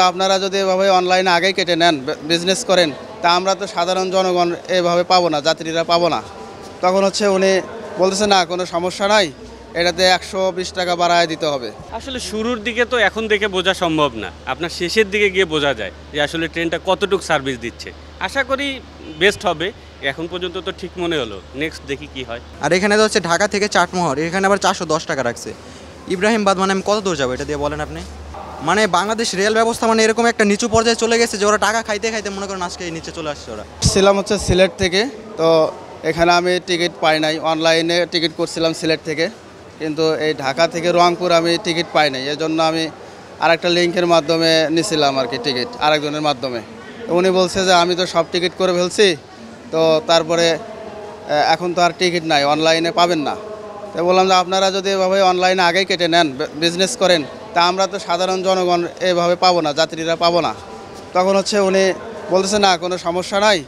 আপনারা যদি এভাবে অনলাইনে আগেই কেটে নেন, বিজনেস করেন, তা আমরা তো সাধারণ জনগণ এভাবে পাবো না, যাত্রীরা পাবো না। তখন হচ্ছে উনি বলতেছে না কোনো সমস্যা নাই, এটাতে 120 টাকা বাড়ায় দিতে হবে। আসলে শুরুর দিকে তো এখন দেখে বোঝা সম্ভব না, আপনার শেষের দিকে গিয়ে বোঝা যায় যে আসলে ট্রেনটা কতটুকু সার্ভিস দিচ্ছে। আশা করি বেস্ট হবে, এখন পর্যন্ত তো ঠিক মনে হলো, নেক্সট দেখি কি হয়। আর এখানে তো হচ্ছে ঢাকা থেকে চাটমোহর, এখানে আবার 410 টাকা রাখছে। ইব্রাহিমবাদ মানে আমি কত দূর যাবো এটা দিয়ে বলেন আপনি? মানে বাংলাদেশ রেল ব্যবস্থা মানে এরকম একটা নিচু পর্যায়ে চলে গেছে যে ওরা টাকা খাইতে খাইতে মনে করেন আজকে নিচে চলে আসছে ওরা। ছিলাম হচ্ছে সিলেট থেকে, তো এখানে আমি টিকিট পাই নাই, অনলাইনে টিকিট করছিলাম সিলেট থেকে, কিন্তু এই ঢাকা থেকে রংপুর আমি টিকিট পাই নাই। এজন্য আমি আরেকটা লিঙ্কের মাধ্যমে নিয়েছিলাম আর কি টিকিট, আরেকজনের মাধ্যমে। তো উনি বলছে যে আমি তো সব টিকিট করে ফেলছি, তো তারপরে এখন তো আর টিকিট নাই, অনলাইনে পাবেন না। তো বললাম যে আপনারা যদি এভাবে অনলাইনে আগেই কেটে নেন, বিজনেস করেন, তা আমরা তো সাধারণ জনগণ এভাবে পাবো না, যাত্রীরা পাবো না। তখন হচ্ছে উনি বলতেছে না কোনো সমস্যা নাই,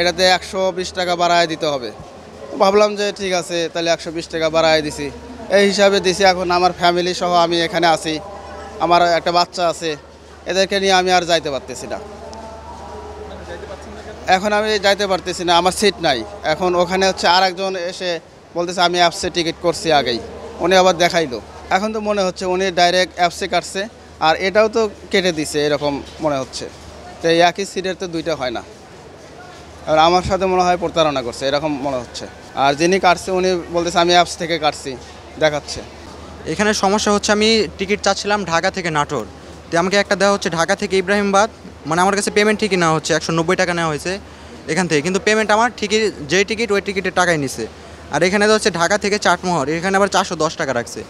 এটাতে 120 টাকা বাড়ায় দিতে হবে। ভাবলাম যে ঠিক আছে, তাহলে 120 টাকা বাড়ায় দিছি, এই হিসাবে দিছি। এখন আমার ফ্যামিলি সহ আমি এখানে আছি, আমার একটা বাচ্চা আছে, এদেরকে নিয়ে আমি আর যাইতে পারতেছি না। এখন আমি যাইতে পারতেছি না, আমার সিট নাই। এখন ওখানে হচ্ছে আরেকজন এসে বলতেছে আমি অ্যাপসে টিকিট করছি আগেই, উনি আবার দেখাইলো। এখন তো মনে হচ্ছে উনি ডাইরেক্ট অ্যাপসে কাটছে, আর এটাও তো কেটে দিছে এরকম মনে হচ্ছে। তো এই একই সিটের তো দুইটা হয় না, আর আমার সাথে মনে হয় প্রতারণা করছে এরকম মনে হচ্ছে। আর যিনি কাটছে উনি বলতেছে আমি অ্যাপস থেকে কাটছি, দেখাচ্ছে। এখানে সমস্যা হচ্ছে আমি টিকিট চাচ্ছিলাম ঢাকা থেকে নাটোর, তো আমাকে একটা দেওয়া হচ্ছে ঢাকা থেকে ইব্রাহিমবাদ। মানে আমার কাছে পেমেন্ট ঠিকই নেওয়া হচ্ছে, 190 টাকা নেওয়া হয়েছে এখান থেকে, কিন্তু পেমেন্ট আমার ঠিকই যে টিকিট ওই টিকিটের টাকাই নিছে। আর এখানে তো হচ্ছে ঢাকা থেকে চাটমোহর, এখানে আবার 410 টাকা রাখছে।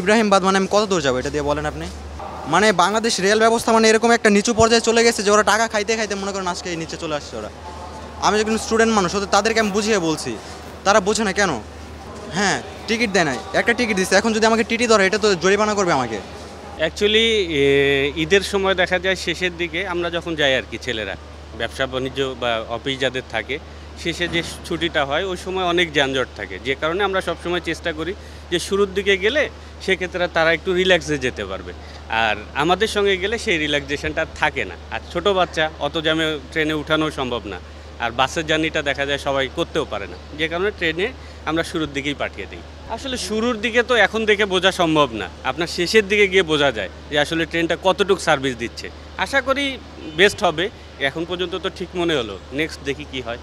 ইব্রাহিমবাদ মানে আমি কত দূর যাবো এটা দিয়ে বলেন আপনি? মানে বাংলাদেশ রেল ব্যবস্থা মানে এরকম একটা নিচু পর্যায়ে চলে গেছে যে ওরা টাকা খাইতে খাইতে মনে করেন আজকে নিচে চলে আসছে ওরা। আমি যখন স্টুডেন্ট মানুষ হতে তাদেরকে আমি বুঝিয়ে বলছি, তারা বোঝে না কেন। হ্যাঁ, টিকিট দেয় নাই, একটা টিকিট দিচ্ছে, এখন যদি আমাকে টিটি ধরে এটা তো জরিমানা করবে আমাকে। অ্যাকচুয়ালি ঈদের সময় দেখা যায় শেষের দিকে আমরা যখন যাই আর কি, ছেলেরা ব্যবসা বাণিজ্য বা অফিস যাদের থাকে, শেষে যে ছুটিটা হয় ওই সময় অনেক যানজট থাকে, যে কারণে আমরা সবসময় চেষ্টা করি যে শুরুর দিকে গেলে সেক্ষেত্রে তারা একটু রিল্যাক্সে যেতে পারবে, আর আমাদের সঙ্গে গেলে সেই রিল্যাক্সেশনটা থাকে না। আর ছোট বাচ্চা অত জ্যামে ট্রেনে উঠানো সম্ভব না, আর বাসের জার্নিটা দেখা যায় সবাই করতেও পারে না, যে কারণে ট্রেনে আমরা শুরুর দিকেই পাঠিয়ে দিই। আসলে শুরুর দিকে তো এখন দেখে বোঝা সম্ভব না, আপনার শেষের দিকে গিয়ে বোঝা যায় যে আসলে ট্রেনটা কতটুকু সার্ভিস দিচ্ছে। আশা করি বেস্ট হবে, এখন পর্যন্ত তো ঠিক মনে হলো, নেক্সট দেখি কি হয়।